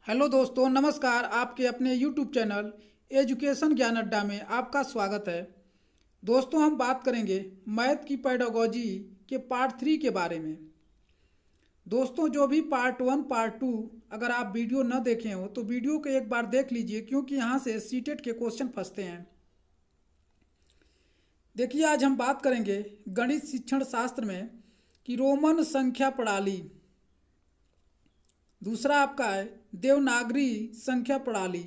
Hello दोस्तों, नमस्कार। आपके अपने यूट्यूब चैनल एजुकेशन ज्ञान अड्डा में आपका स्वागत है। दोस्तों, हम बात करेंगे मैथ की पेडागोजी के पार्ट 3 के बारे में। दोस्तों, जो भी पार्ट 1 पार्ट 2 अगर आप वीडियो न देखे हो तो वीडियो को एक बार देख लीजिए, क्योंकि यहाँ से सीटेट के क्वेश्चन फंसते हैं। देखिए, आज हम बात करेंगे गणित शिक्षण शास्त्र में कि रोमन संख्या प्रणाली। दूसरा आपका है देवनागरी संख्या प्रणाली।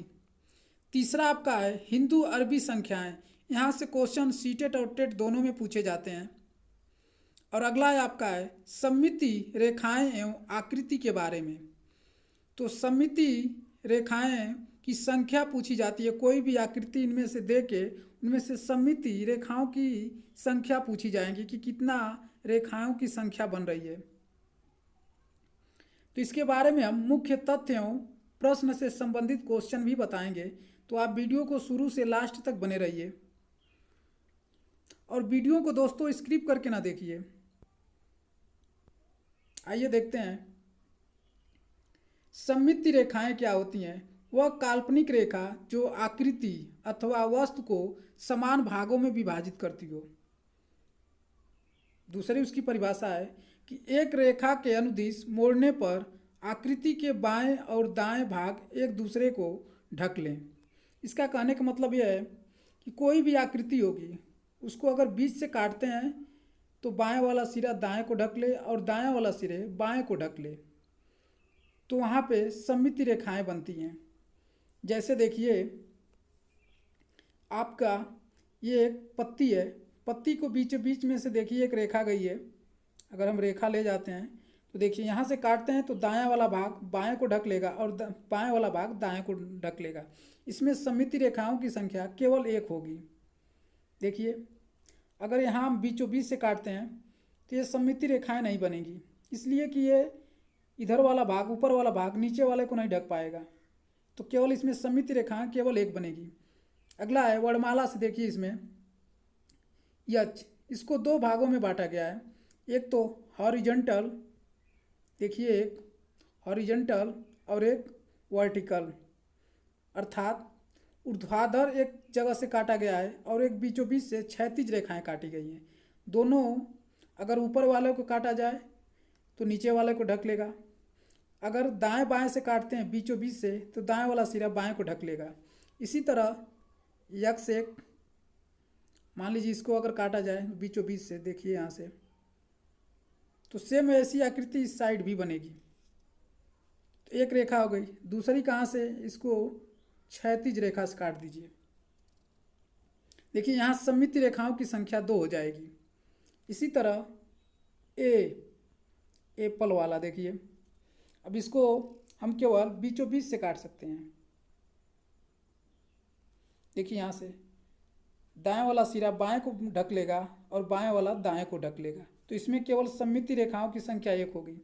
तीसरा आपका है हिंदू अरबी संख्याएं। यहाँ से क्वेश्चन सीटेट और टेट दोनों में पूछे जाते हैं। और अगला है आपका है सममिति रेखाएं एवं आकृति के बारे में। तो सममिति रेखाएं की संख्या पूछी जाती है। कोई भी आकृति इनमें से दे के उनमें से सममिति रेखाओं की संख्या पूछी जाएगी कि कितना रेखाओं की संख्या बन रही है। तो इसके बारे में हम मुख्य तथ्यों प्रश्न से संबंधित क्वेश्चन भी बताएंगे। तो आप वीडियो को शुरू से लास्ट तक बने रहिए और वीडियो को दोस्तों स्किप करके ना देखिए। आइए देखते हैं सममिति रेखाएं क्या होती हैं। वह काल्पनिक रेखा जो आकृति अथवा वस्तु को समान भागों में विभाजित करती हो। दूसरी उसकी परिभाषा है कि एक रेखा के अनुदिश मोड़ने पर आकृति के बाएं और दाएं भाग एक दूसरे को ढक लें। इसका कहने का मतलब यह है कि कोई भी आकृति होगी उसको अगर बीच से काटते हैं तो बाएं वाला सिरा दाएं को ढक ले और दाएं वाला सिरे बाएं को ढक ले, तो वहाँ पे सममिति रेखाएं बनती हैं। जैसे देखिए, आपका ये एक पत्ती है, पत्ती को बीच बीच में से देखिए एक रेखा गई है। अगर हम रेखा ले जाते हैं तो देखिए यहाँ से काटते हैं तो दायां वाला भाग बाएं को ढक लेगा और बाएं वाला भाग दाएं को ढक लेगा। इसमें सममिति रेखाओं की संख्या केवल एक होगी। देखिए, अगर यहाँ हम बीचों बीच से काटते हैं तो ये सममिति रेखाएं नहीं बनेगी, इसलिए कि ये इधर वाला भाग ऊपर वाला भाग नीचे वाले को नहीं ढक पाएगा। तो केवल इसमें सममिति रेखाएं केवल एक बनेगी। अगला है वर्णमाला से। देखिए, इसमें यच इसको दो भागों में बांटा गया है। एक तो हॉरिजॉन्टल, देखिए एक हॉरिजॉन्टल और एक वर्टिकल, अर्थात ऊर्ध्वाधर एक जगह से काटा गया है और एक बीचों बीच से क्षैतिज रेखाएं काटी गई हैं। दोनों अगर ऊपर वाले को काटा जाए तो नीचे वाले को ढक लेगा। अगर दाएं बाएं से काटते हैं बीचों बीच से तो दाएं वाला सिरा बाएं को ढक लेगा। इसी तरह यक्स एक, मान लीजिए इसको अगर काटा जाए बीचों बीच से, देखिए यहाँ से, तो सेम ऐसी आकृति इस साइड भी बनेगी। तो एक रेखा हो गई। दूसरी कहाँ से, इसको क्षैतिज रेखा से काट दीजिए। देखिए, यहाँ सममिति रेखाओं की संख्या 2 हो जाएगी। इसी तरह एप्पल वाला देखिए, अब इसको हम केवल बीचों बीच से काट सकते हैं। देखिए, यहाँ से दाएं वाला सिरा बाएं को ढक लेगा और बाएं वाला दाएं को ढक लेगा, तो इसमें केवल सममिति रेखाओं की संख्या एक होगी।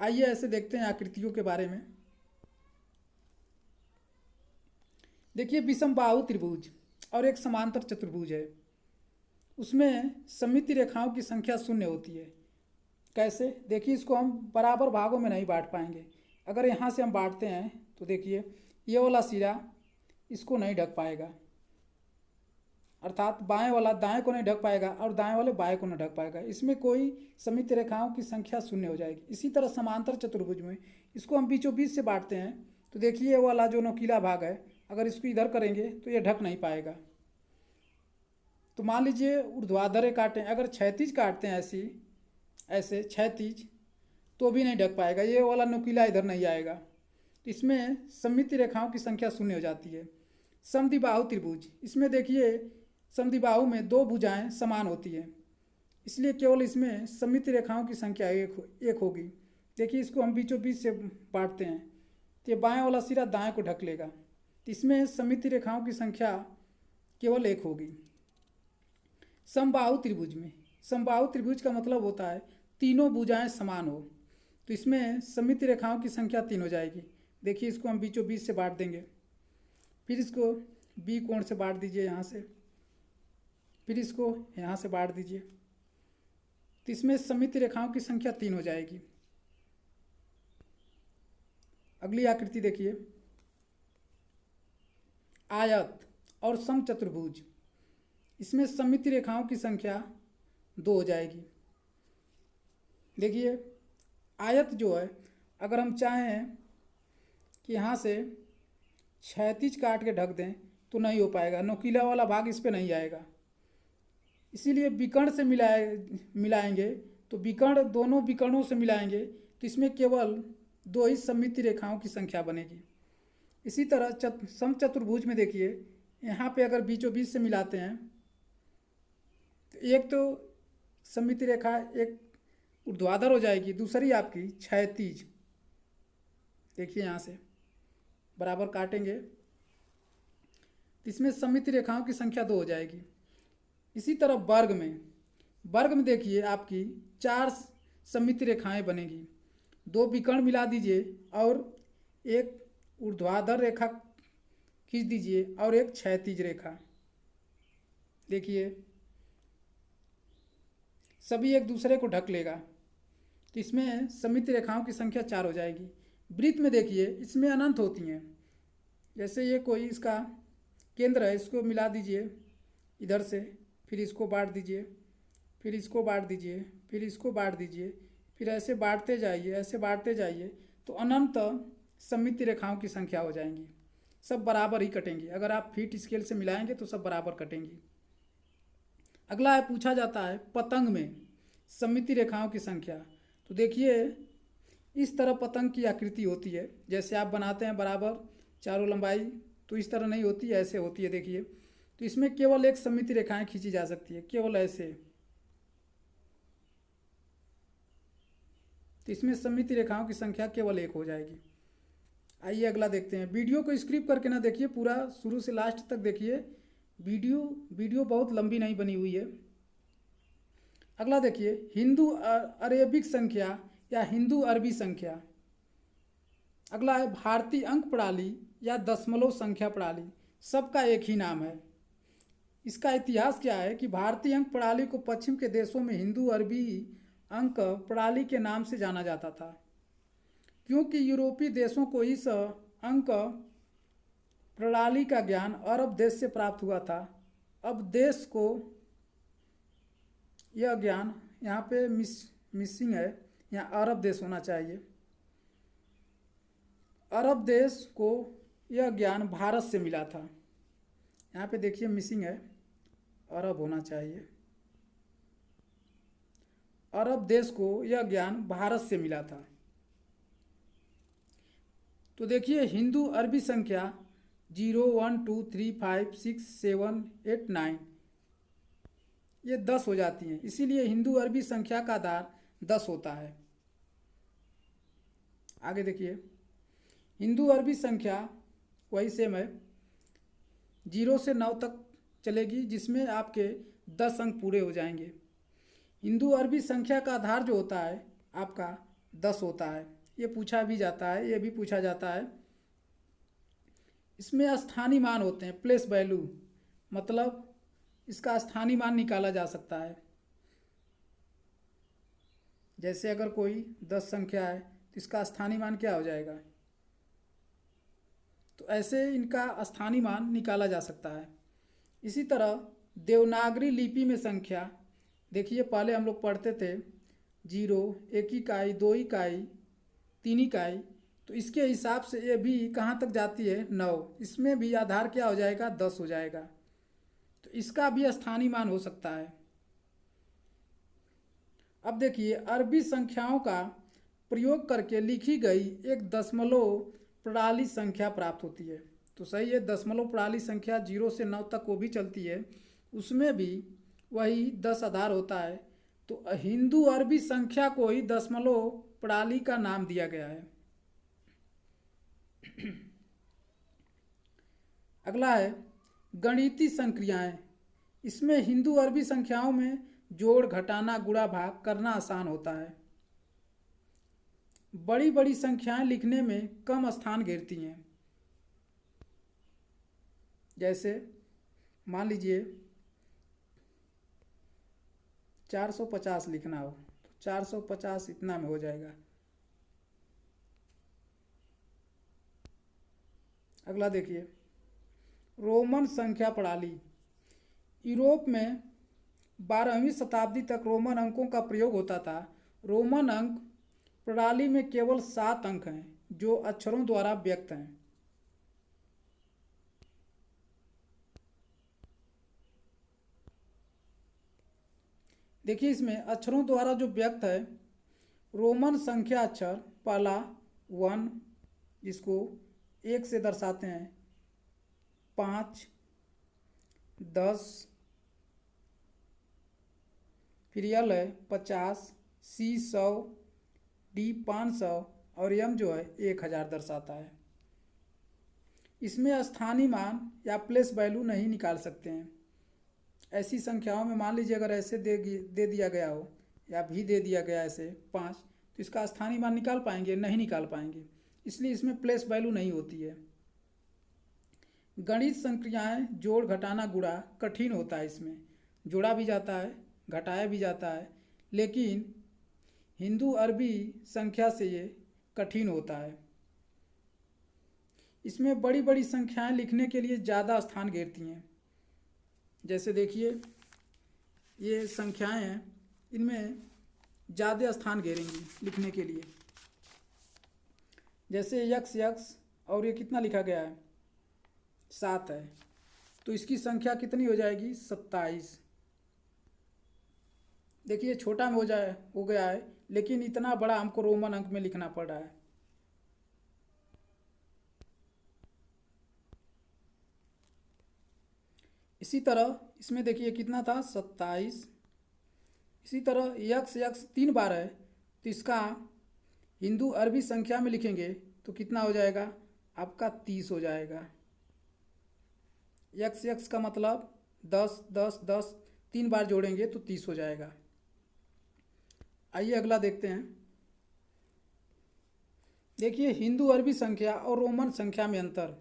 आइए ऐसे देखते हैं आकृतियों के बारे में। देखिए, विषमबाहु त्रिभुज और एक समांतर चतुर्भुज है, उसमें सममिति रेखाओं की संख्या 0 होती है। कैसे? देखिए, इसको हम बराबर भागों में नहीं बांट पाएंगे। अगर यहाँ से हम बांटते हैं तो देखिए ये वाला सिरा इसको नहीं ढक पाएगा, अर्थात बाएं वाला दाएं को नहीं ढक पाएगा और दाएं वाले बाएं को नहीं ढक पाएगा। इसमें कोई सममिति रेखाओं की संख्या 0 हो जाएगी। इसी तरह समांतर चतुर्भुज में इसको हम बीचों बीच से बांटते हैं तो देखिए ये वाला जो नुकीला भाग है, अगर इसको इधर करेंगे तो ये ढक नहीं पाएगा। तो मान लीजिए ऊर्ध्वाधर काटें, अगर क्षैतिज काटते हैं ऐसे क्षैतिज, तो भी नहीं ढक पाएगा, ये वाला नुकीला इधर नहीं आएगा। तो इसमें सममिति रेखाओं की संख्या 0 हो जाती है। समद्विबाहु त्रिभुज, इसमें देखिए समद्विबाहु में 2 भुजाएं समान होती हैं, इसलिए केवल इसमें सममिति रेखाओं की संख्या एक होगी। देखिए, इसको हम बीचों बीच से बांटते हैं तो ये बाएं वाला सिरा दाएं को ढक लेगा, तो इसमें सममिति रेखाओं की संख्या केवल एक होगी। समबाहु त्रिभुज में, समबाहु त्रिभुज का मतलब होता है तीनों भुजाएं समान हो, तो इसमें सममिति रेखाओं की संख्या 3 हो जाएगी। देखिए, इसको हम बीचों बीच से बांट देंगे, फिर इसको बी कोण से बांट दीजिए यहाँ से, फिर इसको यहाँ से बांट दीजिए, तो इसमें सममिति रेखाओं की संख्या 3 हो जाएगी। अगली आकृति देखिए, आयत और समचतुर्भुज। इसमें सममिति रेखाओं की संख्या 2 हो जाएगी। देखिए आयत जो है, अगर हम चाहें कि यहाँ से क्षैतिज काट के ढक दें तो नहीं हो पाएगा, नुकीला वाला भाग इस पे नहीं आएगा। इसीलिए विकर्ण से मिलाएंगे तो विकर्ण, दोनों विकर्णों से मिलाएंगे तो इसमें केवल 2 ही सममिति रेखाओं की संख्या बनेगी। इसी तरह समचतुर्भुज में देखिए, यहाँ पे अगर बीचों बीच से मिलाते हैं तो एक तो सममिति रेखा एक ऊर्ध्वाधर हो जाएगी, दूसरी आपकी क्षैतिज। देखिए यहाँ से बराबर काटेंगे तो इसमें सममिति रेखाओं की संख्या 2 हो जाएगी। इसी तरह वर्ग में देखिए आपकी 4 सममिति रेखाएं बनेगी। 2 विकर्ण मिला दीजिए और एक ऊर्ध्वाधर रेखा खींच दीजिए और एक क्षैतिज रेखा। देखिए सभी एक दूसरे को ढक लेगा तो इसमें सममिति रेखाओं की संख्या 4 हो जाएगी। वृत्त में देखिए, इसमें अनंत होती हैं। जैसे ये कोई इसका केंद्र है, इसको मिला दीजिए इधर से, फिर इसको बांट दीजिए, फिर इसको बांट दीजिए, फिर इसको बांट दीजिए, फिर ऐसे बांटते जाइए, ऐसे बांटते जाइए तो अनंत सममिति रेखाओं की संख्या हो जाएंगी। सब बराबर ही कटेंगी। अगर आप फीट स्केल से मिलाएंगे तो सब बराबर कटेंगी। अगला है, पूछा जाता है पतंग में सममिति रेखाओं की संख्या। तो देखिए इस तरह पतंग की आकृति होती है। जैसे आप बनाते हैं बराबर चारों लंबाई, तो इस तरह नहीं होती, ऐसे होती है। देखिए तो इसमें केवल एक सममिति रेखाएं खींची जा सकती है, केवल ऐसे। तो इसमें सममिति रेखाओं की संख्या केवल 1 हो जाएगी। आइए अगला देखते हैं। वीडियो को स्किप करके ना देखिए, पूरा शुरू से लास्ट तक देखिए। वीडियो बहुत लंबी नहीं बनी हुई है। अगला देखिए, हिंदू अरेबिक संख्या या हिंदू अरबी संख्या। अगला है भारतीय अंक प्रणाली या दशमलव संख्या प्रणाली। सबका एक ही नाम है। इसका इतिहास क्या है कि भारतीय अंक प्रणाली को पश्चिम के देशों में हिंदू अरबी अंक प्रणाली के नाम से जाना जाता था, क्योंकि यूरोपीय देशों को इस अंक प्रणाली का ज्ञान अरब देश से प्राप्त हुआ था। अब देश को यह ज्ञान, यहाँ पे मिसिंग है, यहाँ अरब देश होना चाहिए। अरब देश को यह ज्ञान भारत से मिला था। यहाँ पे देखिए मिसिंग है, अरब होना चाहिए। अरब देश को यह ज्ञान भारत से मिला था। तो देखिए हिंदू अरबी संख्या 0 1 2 3 5 6 7 8 9 ये 10 हो जाती हैं। इसीलिए हिंदू अरबी संख्या का आधार 10 होता है। आगे देखिए, हिंदू अरबी संख्या वही सेम है, 0 से 9 तक चलेगी, जिसमें आपके 10 अंक पूरे हो जाएंगे। हिंदू अरबी संख्या का आधार जो होता है आपका 10 होता है। ये पूछा भी जाता है, ये भी पूछा जाता है। इसमें स्थानीय मान होते हैं, प्लेस वैल्यू, मतलब इसका स्थानीय मान निकाला जा सकता है। जैसे अगर कोई 10 संख्या है तो इसका स्थानीय मान क्या हो जाएगा, तो ऐसे इनका स्थानीय मान निकाला जा सकता है। इसी तरह देवनागरी लिपि में संख्या देखिए, पहले हम लोग पढ़ते थे 0 1 इकाई 2 इकाई 3 इकाई, तो इसके हिसाब से ये भी कहाँ तक जाती है 9। इसमें भी आधार क्या हो जाएगा 10 हो जाएगा। तो इसका भी स्थानीय मान हो सकता है। अब देखिए, अरबी संख्याओं का प्रयोग करके लिखी गई एक दशमलव प्रणाली संख्या प्राप्त होती है। तो सही है, दशमलव प्रणाली संख्या 0 से 9 तक वो भी चलती है, उसमें भी वही 10 आधार होता है। तो हिंदू अरबी संख्या को ही दशमलव प्रणाली का नाम दिया गया है। अगला है गणितीय संक्रियाएं। इसमें हिंदू अरबी संख्याओं में जोड़, घटाना, गुणा, भाग करना आसान होता है। बड़ी बड़ी संख्याएं लिखने में कम स्थान घेरती हैं। जैसे मान लीजिए 450 लिखना हो तो 450 इतना में हो जाएगा। अगला देखिए, रोमन संख्या प्रणाली। यूरोप में 12वीं शताब्दी तक रोमन अंकों का प्रयोग होता था। रोमन अंक प्रणाली में केवल 7 अंक हैं जो अक्षरों द्वारा व्यक्त हैं। देखिए, इसमें अक्षरों द्वारा जो व्यक्त है, रोमन संख्या अक्षर पहला 1, जिसको 1 से दर्शाते हैं, 5, 10, फिर यल है 50, सी 100, डी 500 और यम जो है 1000 दर्शाता है। इसमें स्थानीय मान या प्लेस वैल्यू नहीं निकाल सकते हैं। ऐसी संख्याओं में मान लीजिए अगर ऐसे दे दिया गया हो या भी दे दिया गया ऐसे 5, तो इसका स्थानीय मान निकाल पाएंगे? नहीं निकाल पाएंगे, इसलिए इसमें प्लेस वैल्यू नहीं होती है। गणित संक्रियाएं जोड़ घटाना गुणा कठिन होता है। इसमें जोड़ा भी जाता है, घटाया भी जाता है, लेकिन हिंदू अरबी संख्या से ये कठिन होता है। इसमें बड़ी बड़ी संख्याएं लिखने के लिए ज़्यादा स्थान घेरती हैं। जैसे देखिए, ये संख्याएं हैं, इनमें ज़्यादा स्थान घेरेंगी लिखने के लिए। जैसे यक्स यक्स, और ये कितना लिखा गया है? 7 है, तो इसकी संख्या कितनी हो जाएगी? 27। देखिए, छोटा में हो गया है, लेकिन इतना बड़ा हमको रोमन अंक में लिखना पड़ रहा है। इसी तरह इसमें देखिए कितना था? 27। इसी तरह यक्स यक्स 3 बार है, तो इसका हिंदू अरबी संख्या में लिखेंगे तो कितना हो जाएगा? आपका 30 हो जाएगा। यक्स यक्स का मतलब 10 10 10, 3 बार जोड़ेंगे तो 30 हो जाएगा। आइए अगला देखते हैं। देखिए, हिंदू अरबी संख्या और रोमन संख्या में अंतर।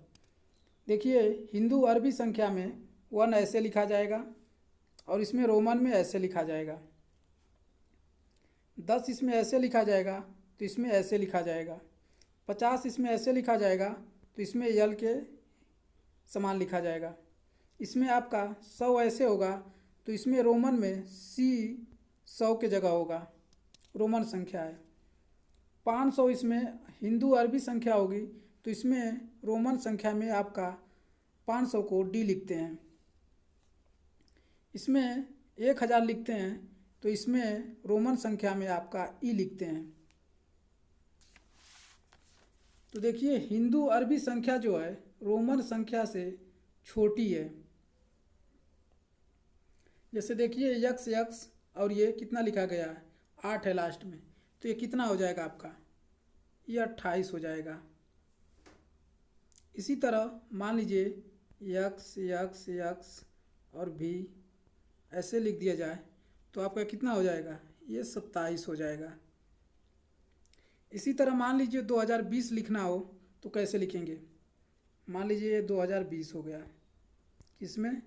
देखिए, हिंदू अरबी संख्या में 1 ऐसे लिखा जाएगा और इसमें रोमन में ऐसे लिखा जाएगा। 10 इसमें ऐसे लिखा जाएगा तो इसमें ऐसे लिखा जाएगा। 50 इसमें ऐसे लिखा जाएगा तो इसमें यल के समान लिखा जाएगा। इसमें आपका 100 ऐसे होगा तो इसमें रोमन में सी 100 के जगह होगा, रोमन संख्या है। 500 इसमें हिंदू अरबी संख्या होगी तो इसमें रोमन संख्या में आपका 500 को डी लिखते हैं। इसमें 1000 लिखते हैं तो इसमें रोमन संख्या में आपका ई लिखते हैं। तो देखिए, हिंदू अरबी संख्या जो है रोमन संख्या से छोटी है। जैसे देखिए, यक्स यक्स और ये कितना लिखा गया है? 8 है लास्ट में, तो ये कितना हो जाएगा आपका? ये 28 हो जाएगा। इसी तरह मान लीजिए यक्स यक्स यक्स और भी ऐसे लिख दिया जाए तो आपका कितना हो जाएगा? ये 27 हो जाएगा। इसी तरह मान लीजिए 2020 लिखना हो तो कैसे लिखेंगे? मान लीजिए ये 2020 हो गया, किसमें?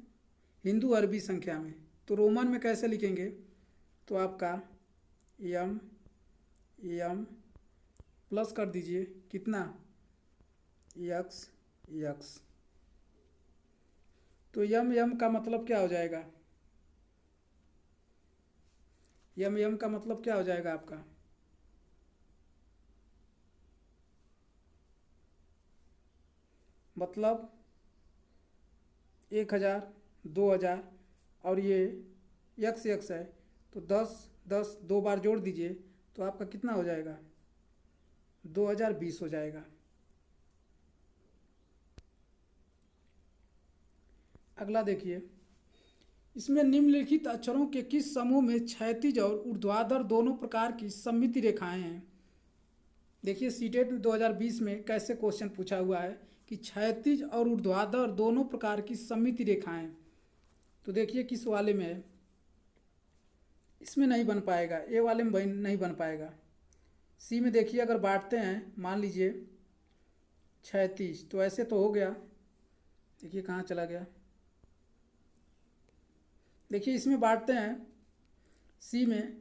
हिंदू अरबी संख्या में। तो रोमन में कैसे लिखेंगे? तो आपका यम यम प्लस कर दीजिए कितना? X x. तो यम यम का मतलब क्या हो जाएगा? यम यम का मतलब क्या हो जाएगा आपका? मतलब 1000, 2000 और ये यक्स यक्स है तो 10 10 2 बार जोड़ दीजिए तो आपका कितना हो जाएगा? 2020 हो जाएगा। अगला देखिए, इसमें निम्नलिखित अक्षरों के किस समूह में क्षैतिज और ऊर्ध्वाधर दोनों प्रकार की सममित रेखाएं हैं? देखिए, सीटेट 2020 में कैसे क्वेश्चन पूछा हुआ है कि क्षैतिज और ऊर्ध्वाधर दोनों प्रकार की सममित रेखाएं। तो देखिए किस वाले में है? इसमें नहीं बन पाएगा, ए वाले में नहीं बन पाएगा। सी में देखिए, अगर बांटते हैं मान लीजिए क्षैतिज, तो ऐसे तो हो गया। देखिए कहाँ चला गया? देखिए, इसमें बांटते हैं सी में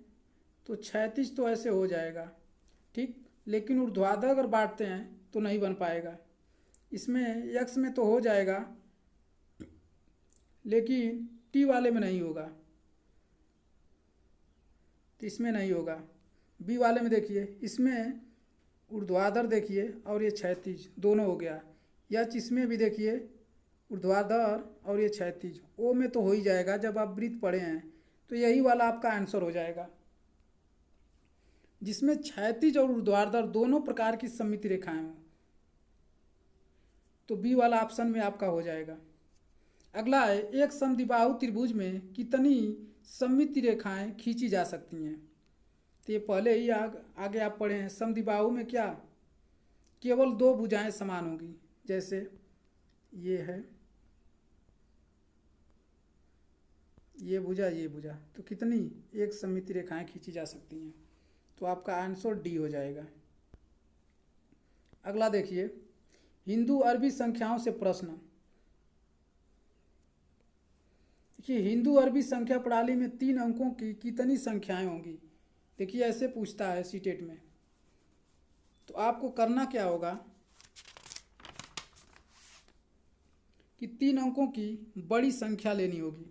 तो क्षैतिज तो ऐसे हो जाएगा, ठीक, लेकिन ऊर्ध्वाधर अगर बांटते हैं तो नहीं बन पाएगा। इसमें x में तो हो जाएगा, लेकिन t वाले में नहीं होगा, तो इसमें नहीं होगा। b वाले में देखिए, इसमें ऊर्ध्वाधर देखिए और ये क्षैतिज दोनों हो गया। h इसमें भी देखिए ऊर्ध्वाधर और ये क्षैतिज। ओ में तो हो ही जाएगा, जब आप वृत्त पढ़े हैं, तो यही वाला आपका आंसर हो जाएगा, जिसमें क्षैतिज और ऊर्ध्वाधर दोनों प्रकार की सममित रेखाएं हों। तो बी वाला ऑप्शन में आपका हो जाएगा। अगला है, एक समद्विबाहु त्रिभुज में कितनी सममित रेखाएं खींची जा सकती हैं। तो ये पहले ही आगे आप पढ़े हैं। समद्विबाहु में क्या, केवल दो भुजाएं समान होंगी, जैसे ये है, ये भुजा ये भुजा, तो कितनी एक सममित रेखाएं खींची जा सकती हैं। तो आपका आंसर डी हो जाएगा। अगला देखिए, हिंदू अरबी संख्याओं से प्रश्न। देखिए, हिंदू अरबी संख्या प्रणाली में 3 अंकों की कितनी संख्याएं होंगी। देखिए ऐसे पूछता है सीटेट में। तो आपको करना क्या होगा कि 3 अंकों की बड़ी संख्या लेनी होगी।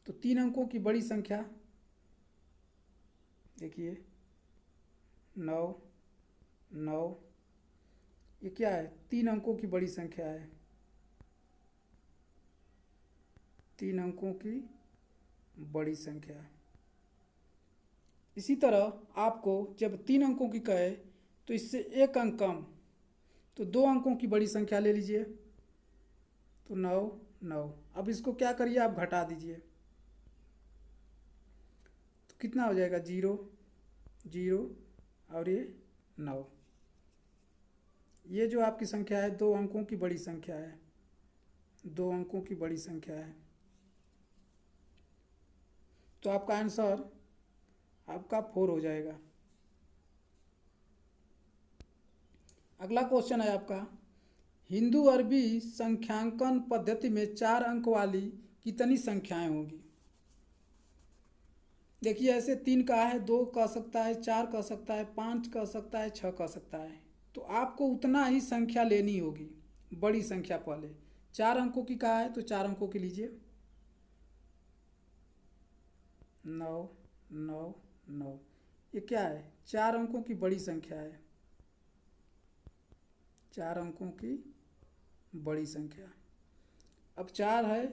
तो 3 अंकों की बड़ी संख्या देखिए 9 9, ये क्या है, 3 अंकों की बड़ी संख्या है, 3 अंकों की बड़ी संख्या। इसी तरह आपको जब 3 अंकों की कहे तो इससे 1 अंक कम, तो 2 अंकों की बड़ी संख्या ले लीजिए, तो 9 9। अब इसको क्या करिए, आप घटा दीजिए, तो कितना हो जाएगा, 0 0 और ये 9। ये जो आपकी संख्या है 2 अंकों की बड़ी संख्या है, 2 अंकों की बड़ी संख्या है। तो आपका आंसर आपका 4 हो जाएगा। अगला क्वेश्चन है आपका, हिंदू अरबी संख्यांकन पद्धति में 4 अंक वाली कितनी संख्याएं होंगी। देखिए ऐसे 3 का है, 2 कह सकता है, 4 कह सकता है, 5 कह सकता है, 6 कह सकता है। तो आपको उतना ही संख्या लेनी होगी, बड़ी संख्या पहले। 4 अंकों की कहा है तो 4 अंकों की लीजिए, 9 9 9। ये क्या है, 4 अंकों की बड़ी संख्या है, 4 अंकों की बड़ी संख्या। अब 4 है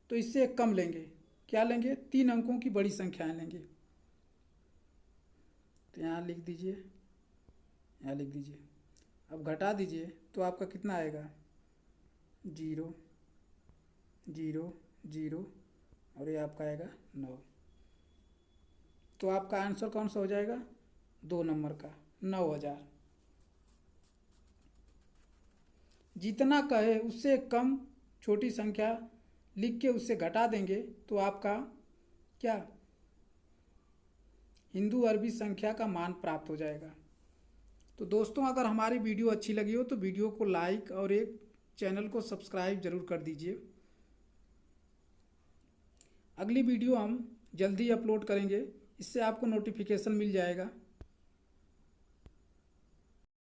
तो इससे एक कम लेंगे, क्या लेंगे, 3 अंकों की बड़ी संख्याएं लेंगे। तो यहाँ लिख दीजिए, यहाँ लिख दीजिए। अब घटा दीजिए तो आपका कितना आएगा, 0 0 0 और ये आपका आएगा 9। तो आपका आंसर कौन सा हो जाएगा, 2 नंबर का, 9000। जितना कहे उससे कम छोटी संख्या लिख के उससे घटा देंगे तो आपका क्या, हिंदू अरबी संख्या का मान प्राप्त हो जाएगा। तो दोस्तों, अगर हमारी वीडियो अच्छी लगी हो तो वीडियो को लाइक और एक चैनल को सब्सक्राइब जरूर कर दीजिए। अगली वीडियो हम जल्दी अपलोड करेंगे, इससे आपको नोटिफिकेशन मिल जाएगा।